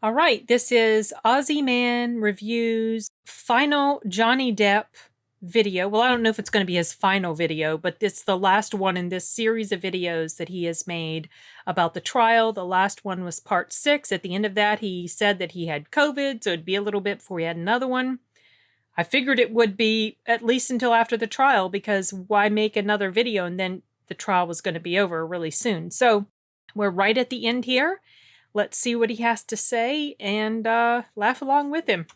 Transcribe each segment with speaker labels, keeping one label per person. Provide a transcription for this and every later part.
Speaker 1: All right, this is Ozzy Man Reviews final Johnny Depp video. Well, I don't know if it's going to be his final video, but it's the last one in this series of videos that he has made about the trial. The last one was part 6. At the end of that, he said that he had COVID, so it'd be a little bit before he had another one. I figured it would be at least until after the trial, because why make another video and then the trial was going to be over really soon. So we're right at the end here. Let's see what he has to say and laugh along with him.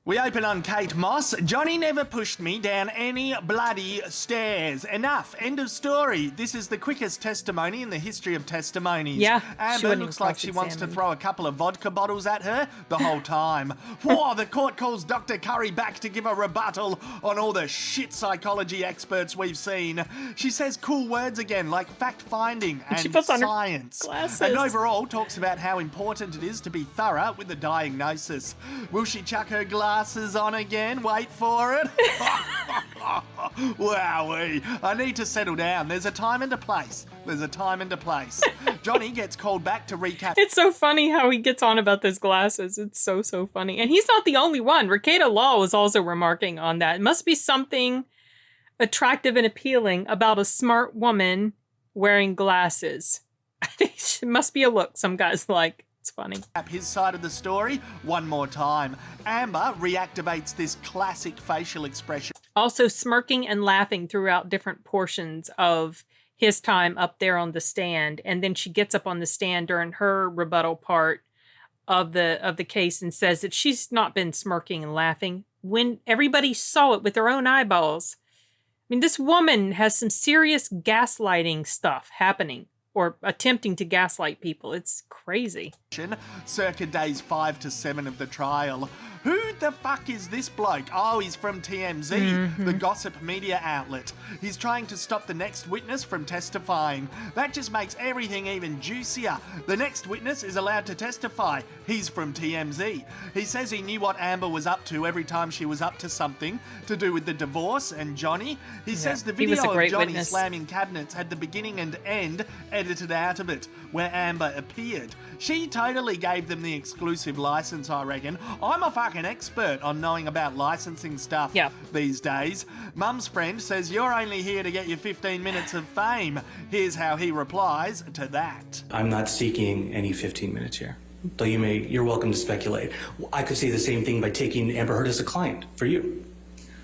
Speaker 2: We open on Kate Moss. Johnny never pushed me down any bloody stairs. Enough. End of story. This is the quickest testimony in the history of testimonies.
Speaker 1: Yeah,
Speaker 2: Amber looks like she wants to throw a couple of vodka bottles at her the whole time. Whoa, the court calls Dr. Curry back to give a rebuttal on all the shit psychology experts we've seen. She says cool words again, like fact-finding and
Speaker 1: she puts on
Speaker 2: science.
Speaker 1: her glasses.
Speaker 2: And overall talks about how important it is to be thorough with the diagnosis. Will she chuck her glasses on again? Wait for it. Wowee. I need to settle down. There's a time and a place. There's a time and a place. Johnny gets called back to recap.
Speaker 1: It's so funny how he gets on about those glasses. It's so funny. And he's not the only one. Rakeda Law was also remarking on that. It must be something attractive and appealing about a smart woman wearing glasses. It must be a look some guys like. It's funny.
Speaker 2: His side of the story one more time. Amber reactivates this classic facial expression.
Speaker 1: Also smirking and laughing throughout different portions of his time up there on the stand. And then she gets up on the stand during her rebuttal part of the case and says that she's not been smirking and laughing when everybody saw it with their own eyeballs. I mean, this woman has some serious gaslighting stuff happening, or attempting to gaslight people. It's crazy.
Speaker 2: Circa days 5 to 7 of the trial. Who the fuck is this bloke? Oh, he's from TMZ, the gossip media outlet. He's trying to stop the next witness from testifying. That just makes everything even juicier. The next witness is allowed to testify. He's from TMZ. He says he knew what Amber was up to every time she was up to something to do with the divorce and Johnny. He says the video of Johnny slamming cabinets had the beginning and end edited out of it, where Amber appeared. She totally gave them the exclusive license, I reckon. I'm a fucking expert on knowing about licensing stuff these days. Mum's friend says you're only here to get your 15 minutes of fame. Here's how he replies to that.
Speaker 3: I'm not seeking any 15 minutes here. Though you're welcome to speculate. I could say the same thing by taking Amber Heard as a client for you.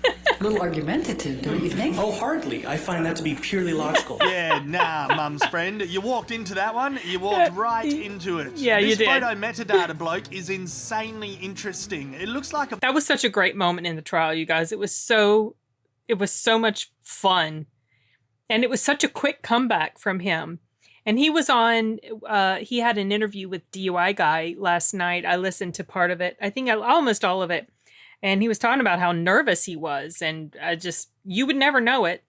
Speaker 4: A little argumentative, don't you think?
Speaker 3: Oh, hardly. I find that to be purely logical.
Speaker 2: Yeah, nah, Mum's friend. You walked into that one. You walked right into it.
Speaker 1: Yeah, you did.
Speaker 2: This photo metadata bloke is insanely interesting. It looks like a...
Speaker 1: That was such a great moment in the trial, you guys. It was so much fun. And it was such a quick comeback from him. And he was on, he had an interview with DUI Guy last night. I listened to part of it. I think almost all of it. And he was talking about how nervous he was. And you would never know it.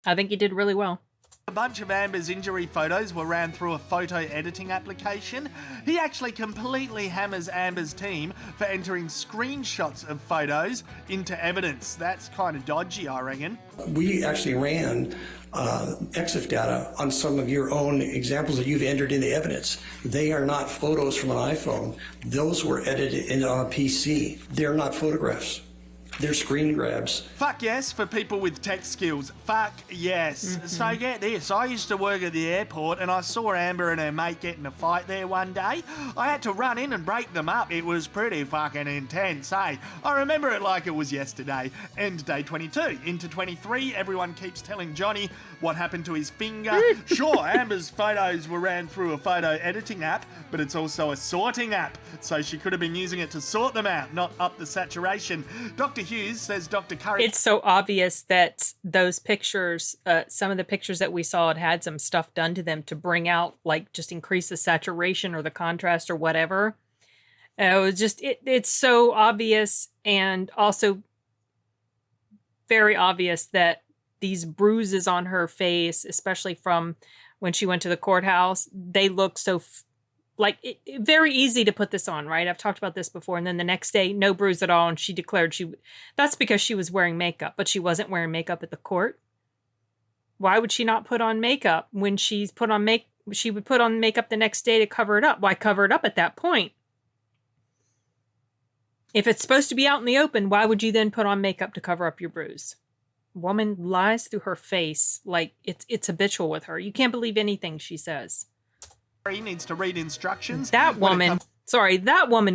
Speaker 1: I think he did really well.
Speaker 2: A bunch of Amber's injury photos were ran through a photo editing application. He actually completely hammers Amber's team for entering screenshots of photos into evidence. That's kind of dodgy, I reckon.
Speaker 5: We actually ran EXIF data on some of your own examples that you've entered into evidence. They are not photos from an iPhone. Those were edited on a PC. They're not photographs. They're screen grabs.
Speaker 2: Fuck yes for people with tech skills. Fuck yes. So get this, I used to work at the airport and I saw Amber and her mate get in a fight there one day. I had to run in and break them up. It was pretty fucking intense, eh? I remember it like it was yesterday. End day 22. Into 23, everyone keeps telling Johnny what happened to his finger. Sure, Amber's photos were ran through a photo editing app, but it's also a sorting app. So she could have been using it to sort them out, not up the saturation. Dr. Hughes says Dr. Curry...
Speaker 1: It's so obvious that those pictures, some of the pictures that we saw, it had some stuff done to them to bring out, like, just increase the saturation or the contrast or whatever. It was just, it's so obvious, and also very obvious that these bruises on her face, especially from when she went to the courthouse, they look so... very easy to put this on, right? I've talked about this before. And then the next day, no bruise at all. And she declared that's because she was wearing makeup, but she wasn't wearing makeup at the court. Why would she not put on makeup when she's put on she would put on makeup the next day to cover it up. Why cover it up at that point? If it's supposed to be out in the open, why would you then put on makeup to cover up your bruise? Woman lies through her face like it's habitual with her. You can't believe anything she says.
Speaker 2: He needs to read instructions.
Speaker 1: That woman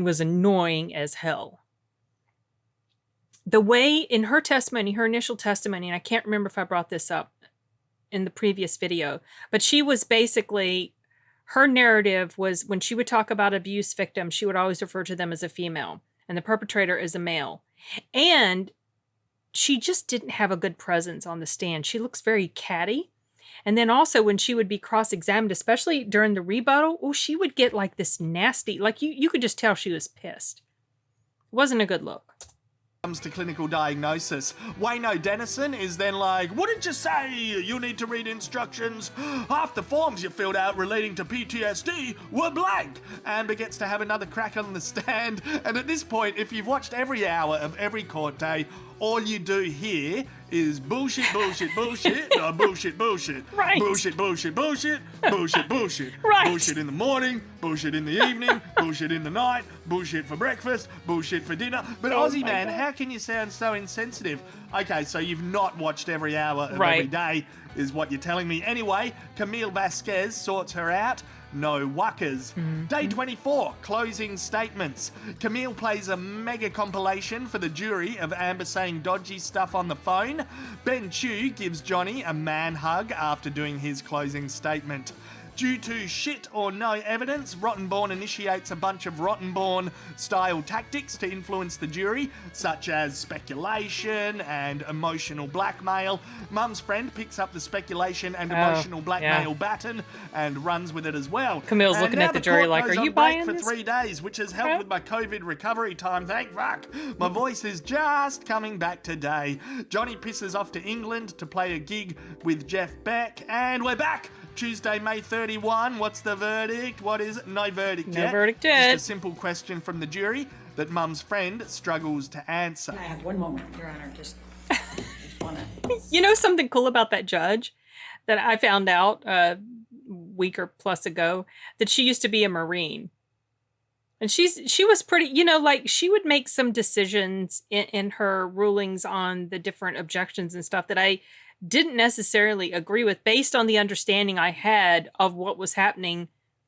Speaker 1: was annoying as hell. The way in her testimony, her initial testimony, and I can't remember if I brought this up in the previous video, but she was basically, her narrative was when she would talk about abuse victims, she would always refer to them as a female and the perpetrator as a male. And she just didn't have a good presence on the stand. She looks very catty. And then also when she would be cross-examined, especially during the rebuttal, she would get like this nasty, like you could just tell she was pissed. It wasn't a good look.
Speaker 2: Comes to clinical diagnosis, Wayno Dennison is then like, what did you say? You need to read instructions. Half the forms you filled out relating to PTSD were blank. Amber gets to have another crack on the stand, and at this point, if you've watched every hour of every court day, all you do here is bullshit, bullshit, bullshit, no, bullshit, bullshit.
Speaker 1: Right.
Speaker 2: Bullshit, bullshit, bullshit, bullshit, bullshit.
Speaker 1: Right.
Speaker 2: Bullshit in the morning, bullshit in the evening, bullshit in the night, bullshit for breakfast, bullshit for dinner. But Ozzy, man, how can you sound so insensitive? Okay, so you've not watched every hour of every day, is what you're telling me. Anyway, Camille Vasquez sorts her out. No wuckers. Day 24, closing statements. Camille plays a mega compilation for the jury of Amber saying dodgy stuff on the phone. Ben Chew gives Johnny a man hug after doing his closing statement. Due to shit or no evidence, Rottenborn initiates a bunch of Rottenborn-style tactics to influence the jury, such as speculation and emotional blackmail. Mum's friend picks up the speculation and emotional blackmail baton and runs with it as well.
Speaker 1: Camille's looking at the jury like, are you buying
Speaker 2: for
Speaker 1: this?
Speaker 2: 3 days, which has helped with my COVID recovery time, thank fuck. My voice is just coming back today. Johnny pisses off to England to play a gig with Jeff Beck, and we're back! Tuesday, May 31. What's the verdict? What is it? No verdict yet.
Speaker 1: No verdict yet.
Speaker 2: Just a simple question from the jury that Mum's friend struggles to answer.
Speaker 4: I have one moment, Your Honor. Just want to...
Speaker 1: You know something cool about that judge that I found out a week or plus ago? That she used to be a Marine. And she was pretty, you know, like she would make some decisions in her rulings on the different objections and stuff that I didn't necessarily agree with based on the understanding I had of what was happening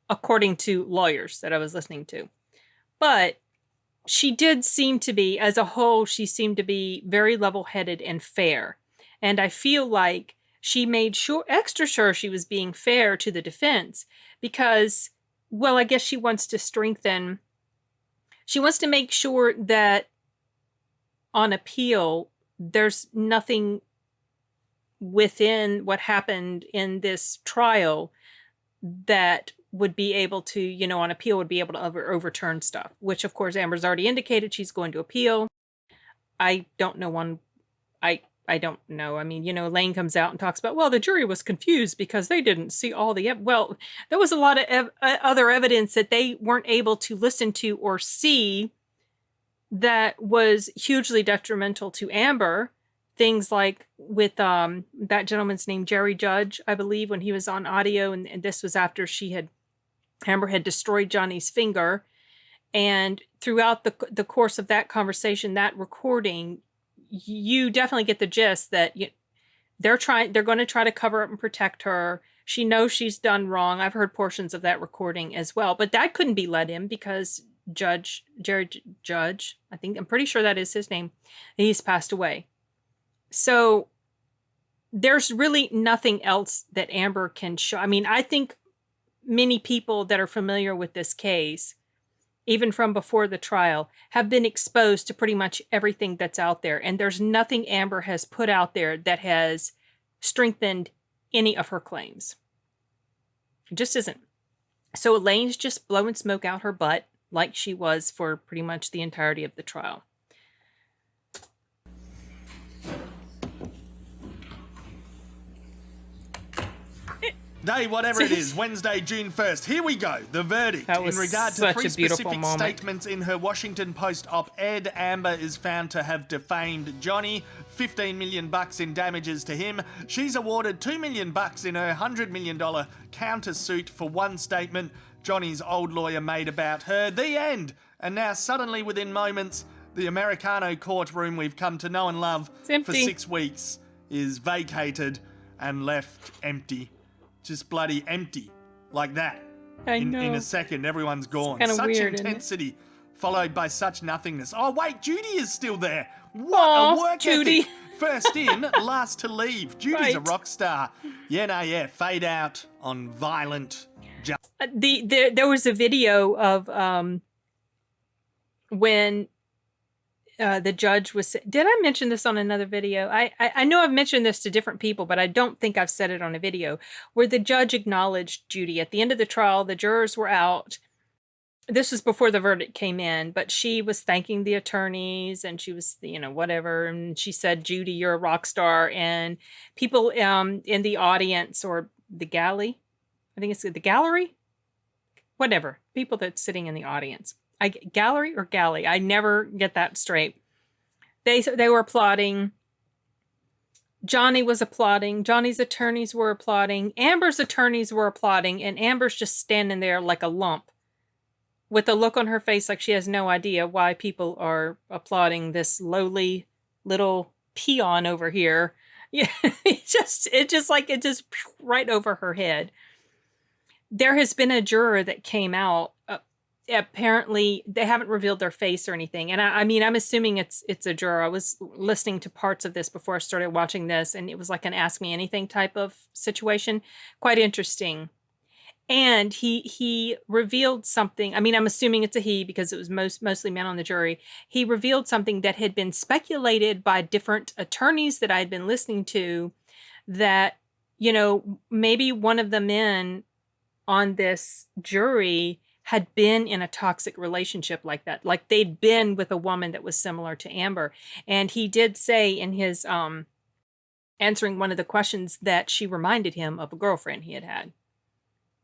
Speaker 1: according to lawyers that I was listening to. But she did seem to be, as a whole, she seemed to be very level-headed and fair. And I feel like she made sure, extra sure she was being fair to the defense because, well, I guess she wants to make sure that on appeal, there's nothing within what happened in this trial that would be able to, you know, on appeal would be able to overturn stuff, which of course Amber's already indicated she's going to appeal. I don't know I don't know. I mean, you know, Lane comes out and talks about, well, the jury was confused because they didn't see all the, well, there was a lot of other evidence that they weren't able to listen to or see that was hugely detrimental to Amber. Things like with that gentleman's name, Jerry Judge, I believe, when he was on audio, and this was after Amber had destroyed Johnny's finger. And throughout the course of that conversation, that recording, you definitely get the gist that they're going to try to cover up and protect her. She knows she's done wrong. I've heard portions of that recording as well, but that couldn't be let in because Jerry Judge, I'm pretty sure that is his name, he's passed away. So there's really nothing else that Amber can show. I mean, I think many people that are familiar with this case, even from before the trial, have been exposed to pretty much everything that's out there. And there's nothing Amber has put out there that has strengthened any of her claims. It just isn't. So Elaine's just blowing smoke out her butt like she was for pretty much the entirety of the trial.
Speaker 2: Day, whatever it is, Wednesday, June 1st. Here we go. The verdict.
Speaker 1: That was
Speaker 2: in regard to
Speaker 1: such
Speaker 2: three
Speaker 1: a beautiful
Speaker 2: specific
Speaker 1: moment.
Speaker 2: statements in her Washington Post op-ed, Amber is found to have defamed Johnny, $15 million in damages to him. She's awarded $2 million in her $100 million countersuit for one statement Johnny's old lawyer made about her. The end. And now suddenly within moments, the Americano courtroom we've come to know and love for 6 weeks is vacated and left empty. Just bloody empty. Like that.
Speaker 1: I know.
Speaker 2: In a second, everyone's gone.
Speaker 1: Kinda
Speaker 2: Such
Speaker 1: weird,
Speaker 2: intensity, followed by such nothingness. Oh, wait, Judy is still there. What
Speaker 1: Aw,
Speaker 2: a work
Speaker 1: Judy.
Speaker 2: ethic. First in, last to leave. Judy's a
Speaker 1: Right.
Speaker 2: rock star. Yeah, fade out on violent
Speaker 1: There was a video of when the judge was. Did I mention this on another video? I know I've mentioned this to different people, but I don't think I've said it on a video where the judge acknowledged Judy at the end of the trial. The jurors were out. This was before the verdict came in, but she was thanking the attorneys and she was, whatever. And she said, Judy, you're a rock star. And people in the audience or the galley, I think it's the gallery, whatever, people that's sitting in the audience. Gallery or galley? I never get that straight. They were applauding. Johnny was applauding. Johnny's attorneys were applauding. Amber's attorneys were applauding. And Amber's just standing there like a lump with a look on her face like she has no idea why people are applauding this lowly little peon over here. Yeah, it just right over her head. There has been a juror that came out. Apparently, they haven't revealed their face or anything. And I'm assuming it's a juror. I was listening to parts of this before I started watching this, and it was like an Ask Me Anything type of situation. Quite interesting. And he revealed something. I'm assuming it's a he because it was mostly men on the jury. He revealed something that had been speculated by different attorneys that I had been listening to, that, maybe one of the men on this jury had been in a toxic relationship like that. Like they'd been with a woman that was similar to Amber. And he did say in his answering one of the questions that she reminded him of a girlfriend he had had.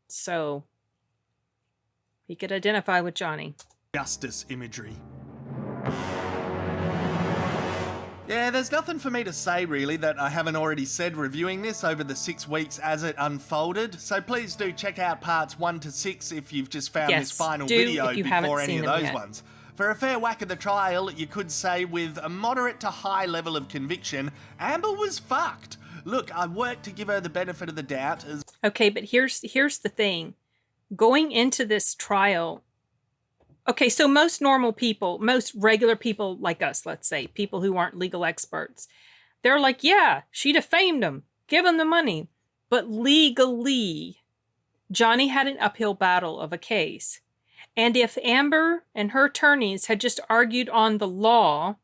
Speaker 1: So he could identify with Johnny.
Speaker 2: justice imagery. Yeah, there's nothing for me to say really that I haven't already said reviewing this over the 6 weeks as it unfolded. So please do check out parts 1 to 6 if you've just found this final video before any of those ones. For a fair whack at the trial, you could say with a moderate to high level of conviction, Amber was fucked. Look, I worked to give her the benefit of the doubt as...
Speaker 1: Okay, but here's the thing. Going into this trial... Okay, so most normal people, most regular people like us, let's say, people who aren't legal experts, they're like, yeah, she defamed him. Give him the money. But legally, Johnny had an uphill battle of a case. And if Amber and her attorneys had just argued on the law,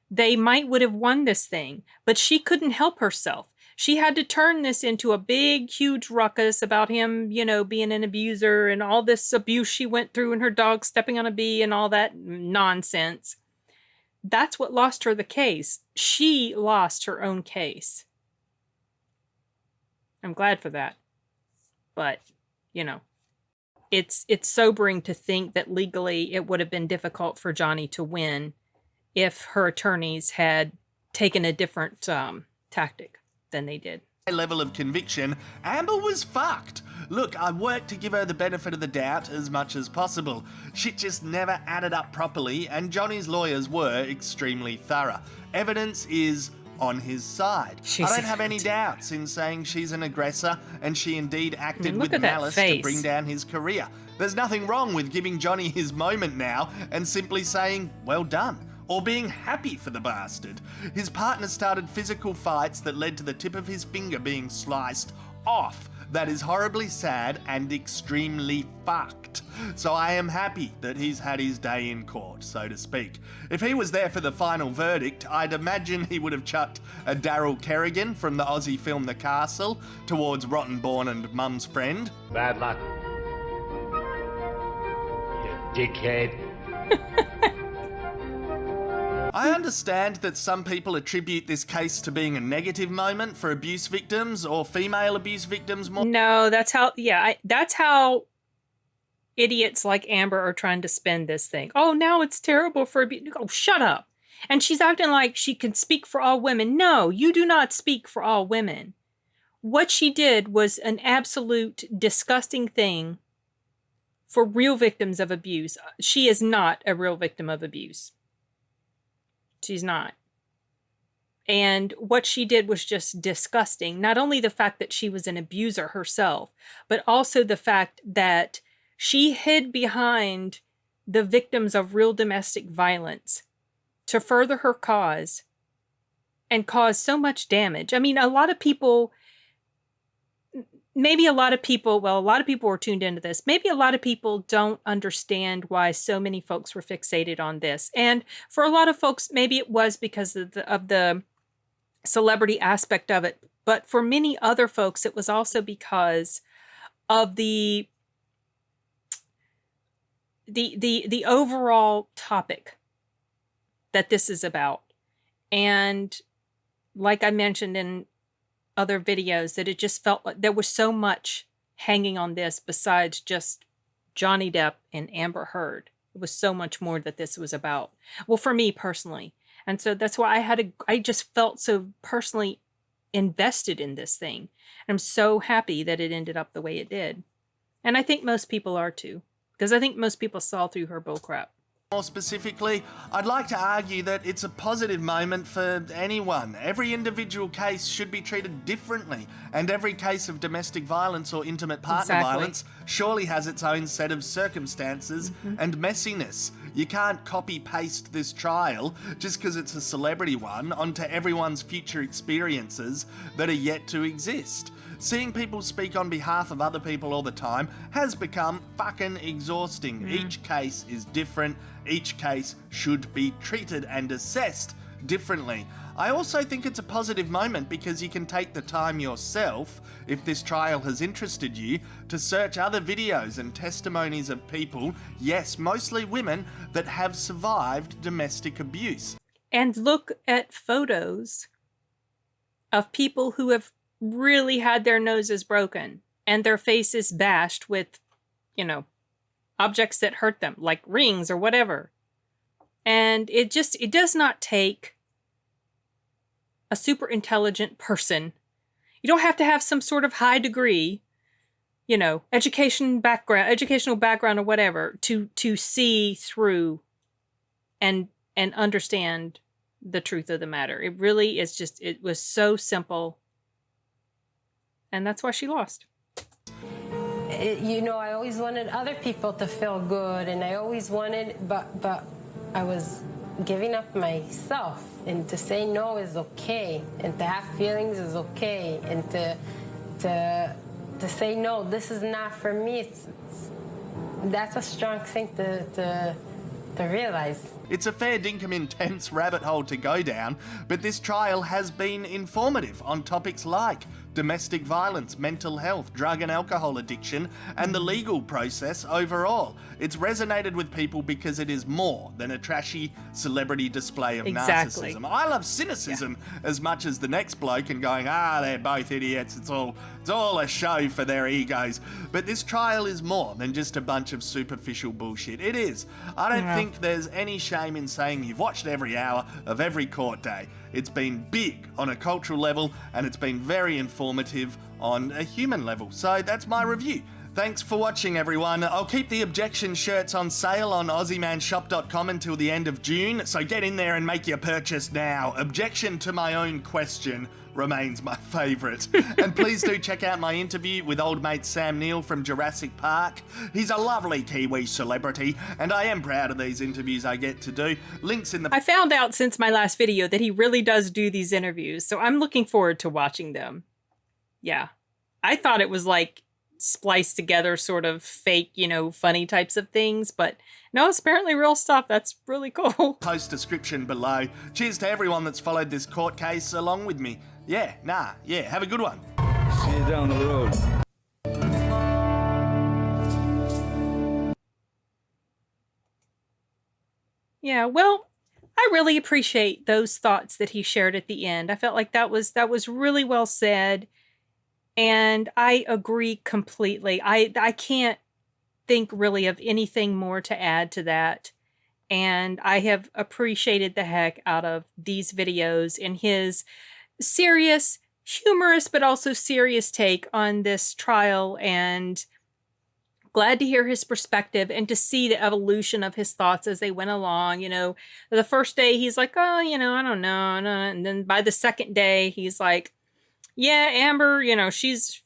Speaker 1: they would have won this thing. But she couldn't help herself. She had to turn this into a big, huge ruckus about him, being an abuser and all this abuse she went through and her dog stepping on a bee and all that nonsense. That's what lost her the case. She lost her own case. I'm glad for that. But, it's sobering to think that legally it would have been difficult for Johnny to win if her attorneys had taken a different tactic than they did.
Speaker 2: Level of conviction, Amber was fucked. Look, I worked to give her the benefit of the doubt as much as possible. Shit just never added up properly, and Johnny's lawyers were extremely thorough. Evidence is on his side. I don't have any doubts in saying she's an aggressor, and she indeed acted with malice to bring down his career. There's nothing wrong with giving Johnny his moment now and simply saying, well done. Or being happy for the bastard. His partner started physical fights that led to the tip of his finger being sliced off. That is horribly sad and extremely fucked. So I am happy that he's had his day in court, so to speak. If he was there for the final verdict, I'd imagine he would have chucked a Daryl Kerrigan from the Aussie film The Castle towards Rottenborn and Mum's Friend.
Speaker 6: Bad luck. You dickhead.
Speaker 2: I understand that some people attribute this case to being a negative moment for abuse victims or female abuse victims more.
Speaker 1: No, that's how, yeah, that's how idiots like Amber are trying to spin this thing. Oh, now it's terrible for abuse. Oh, shut up. And she's acting like she can speak for all women. No, you do not speak for all women. What she did was an absolute disgusting thing for real victims of abuse. She is not a real victim of abuse. She's not. And what she did was just disgusting. Not only the fact that she was an abuser herself, but also the fact that she hid behind the victims of real domestic violence to further her cause and cause so much damage. I mean, a lot of people were tuned into this. Maybe a lot of people don't understand why so many folks were fixated on this. And for a lot of folks, maybe it was because of the celebrity aspect of it. But for many other folks, it was also because of the overall topic that this is about. And like I mentioned in other videos, that it just felt like there was so much hanging on this besides just Johnny Depp and Amber Heard. It was so much more that this was about. Well, for me personally. And so that's why I just felt so personally invested in this thing. And I'm so happy that it ended up the way it did. And I think most people are too, because I think most people saw through her bullcrap.
Speaker 2: More specifically, I'd like to argue that it's a positive moment for anyone. Every individual case should be treated differently, and every case of domestic violence or intimate partner violence surely has its own set of circumstances and messiness. You can't copy-paste this trial just because it's a celebrity one onto everyone's future experiences that are yet to exist. Seeing people speak on behalf of other people all the time has become fucking exhausting. Each case is different. Each case should be treated and assessed differently. I also think it's a positive moment because you can take the time yourself, if this trial has interested you, to search other videos and testimonies of people, yes, mostly women, that have survived domestic abuse.
Speaker 1: And look at photos of people who have really had their noses broken and their faces bashed with, objects that hurt them, like rings or whatever. And it does not take a super intelligent person. You don't have to have some sort of high degree, educational background or whatever to see through and understand the truth of the matter. It really is it was so simple. And that's why she lost.
Speaker 6: I always wanted other people to feel good, and I always wanted, but I was giving up myself. And to say no is okay, and to have feelings is okay, and to say no, this is not for me. That's a strong thing to realize.
Speaker 2: It's a fair dinkum intense rabbit hole to go down, but this trial has been informative on topics like domestic violence, mental health, drug and alcohol addiction, and the legal process overall. It's resonated with people because it is more than a trashy celebrity display of narcissism. I love cynicism as much as the next bloke and going, they're both idiots, it's all a show for their egos. But this trial is more than just a bunch of superficial bullshit. It is. I don't think there's any shame in saying you've watched every hour of every court day. It's been big on a cultural level, and it's been very informative on a human level. So that's my review. Thanks for watching, everyone. I'll keep the objection shirts on sale on AussieManShop.com until the end of June, so get in there and make your purchase now. Objection to my own question remains my favourite. And please do check out my interview with old mate Sam Neill from Jurassic Park. He's a lovely Kiwi celebrity, and I am proud of these interviews I get to do. Links in the...
Speaker 1: I found out since my last video that he really does do these interviews, so I'm looking forward to watching them. Yeah. I thought it was like spliced together sort of fake, funny types of things, but no, it's apparently real stuff. That's really cool.
Speaker 2: Post description below. Cheers to everyone that's followed this court case along with me. Have a good one.
Speaker 7: See you down the road.
Speaker 1: Yeah, well, I really appreciate those thoughts that he shared at the end. I felt like that was really well said, and I agree completely. I can't think really of anything more to add to that. And I have appreciated the heck out of these videos and his serious, humorous, but also serious take on this trial, and glad to hear his perspective and to see the evolution of his thoughts as they went along. You know, the first day he's like, oh, you know, I don't know. No. And then by the second day, he's like, yeah, Amber, you know, she's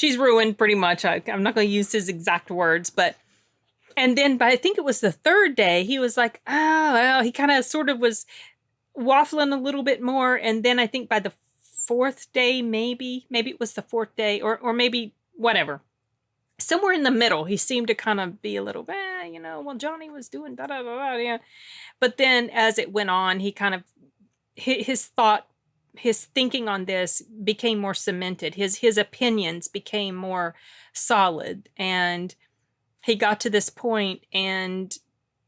Speaker 1: ruined pretty much. I'm not going to use his exact words, but, and then by, I think it was the third day, he was like, oh, well, he kind of sort of was waffling a little bit more. And then I think by the fourth day, maybe it was the fourth day, or maybe whatever, somewhere in the middle, he seemed to kind of be a little, you know, well, Johnny was doing da da da da, yeah. But then as it went on, he kind of, his thinking on this became more cemented. His opinions became more solid, and he got to this point and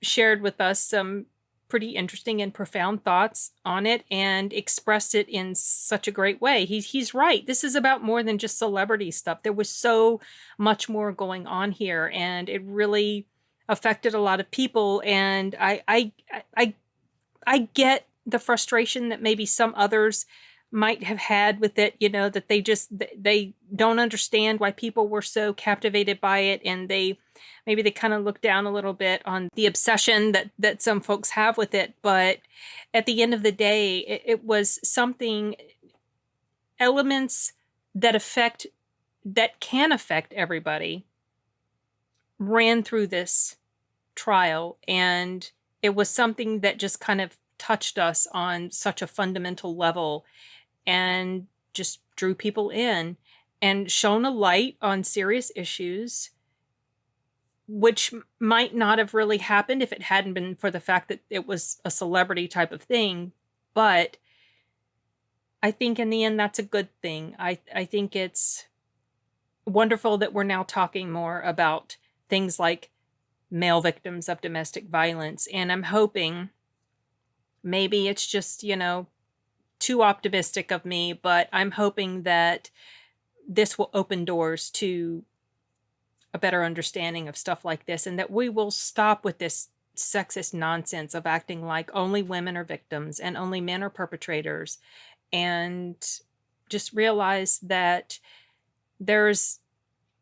Speaker 1: shared with us some pretty interesting and profound thoughts on it, and expressed it in such a great way. He's right. This is about more than just celebrity stuff. There was so much more going on here, and it really affected a lot of people. And I get the frustration that maybe some others might have had with it, you know, that they don't understand why people were so captivated by it, and maybe they kind of look down a little bit on the obsession that some folks have with it. But at the end of the day, it was something, elements that can affect everybody ran through this trial, and it was something that just kind of touched us on such a fundamental level, and just drew people in and shone a light on serious issues, which might not have really happened if it hadn't been for the fact that it was a celebrity type of thing. But I think in the end, that's a good thing. I think it's wonderful that we're now talking more about things like male victims of domestic violence. And I'm hoping, maybe it's just, you know, too optimistic of me, but I'm hoping that this will open doors to a better understanding of stuff like this, and that we will stop with this sexist nonsense of acting like only women are victims and only men are perpetrators, and just realize that there's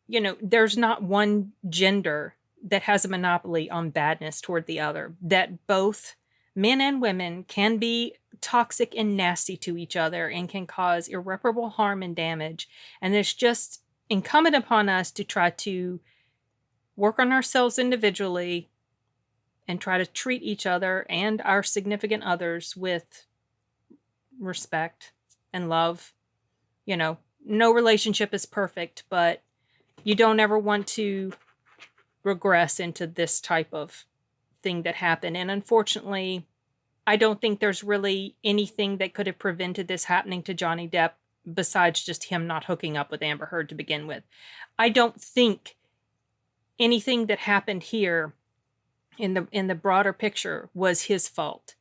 Speaker 1: not one gender that has a monopoly on badness toward the other, that both men and women can be toxic and nasty to each other and can cause irreparable harm and damage. And it's just incumbent upon us to try to work on ourselves individually and try to treat each other and our significant others with respect and love. You know, no relationship is perfect, but you don't ever want to regress into this type of thing that happened. And unfortunately, I don't think there's really anything that could have prevented this happening to Johnny Depp besides just him not hooking up with Amber Heard to begin with. I don't think anything that happened here in the broader picture was his fault.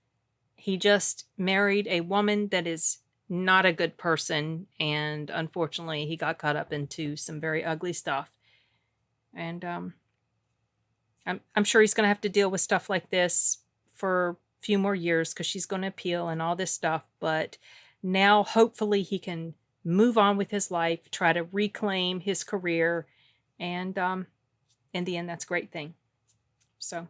Speaker 1: He just married a woman that is not a good person, and unfortunately he got caught up into some very ugly stuff. And I'm sure he's going to have to deal with stuff like this for few more years because she's going to appeal and all this stuff. But now hopefully he can move on with his life, try to reclaim his career, and in the end, that's a great thing. So,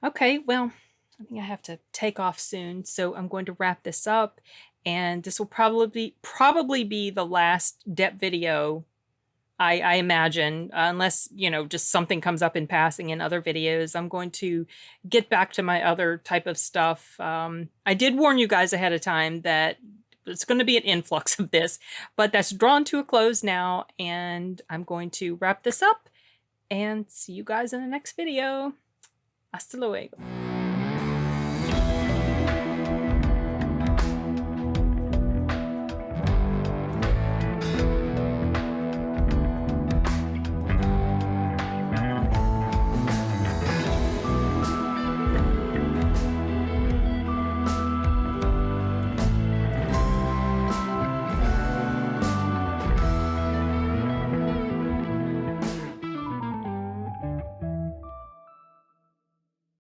Speaker 1: okay, well, I think I have to take off soon, so I'm going to wrap this up, and this will probably be the last Depp video, I imagine, unless, you know, just something comes up in passing in other videos. I'm going to get back to my other type of stuff. I did warn you guys ahead of time that it's going to be an influx of this, but that's drawn to a close now, and I'm going to wrap this up and see you guys in the next video. Hasta luego.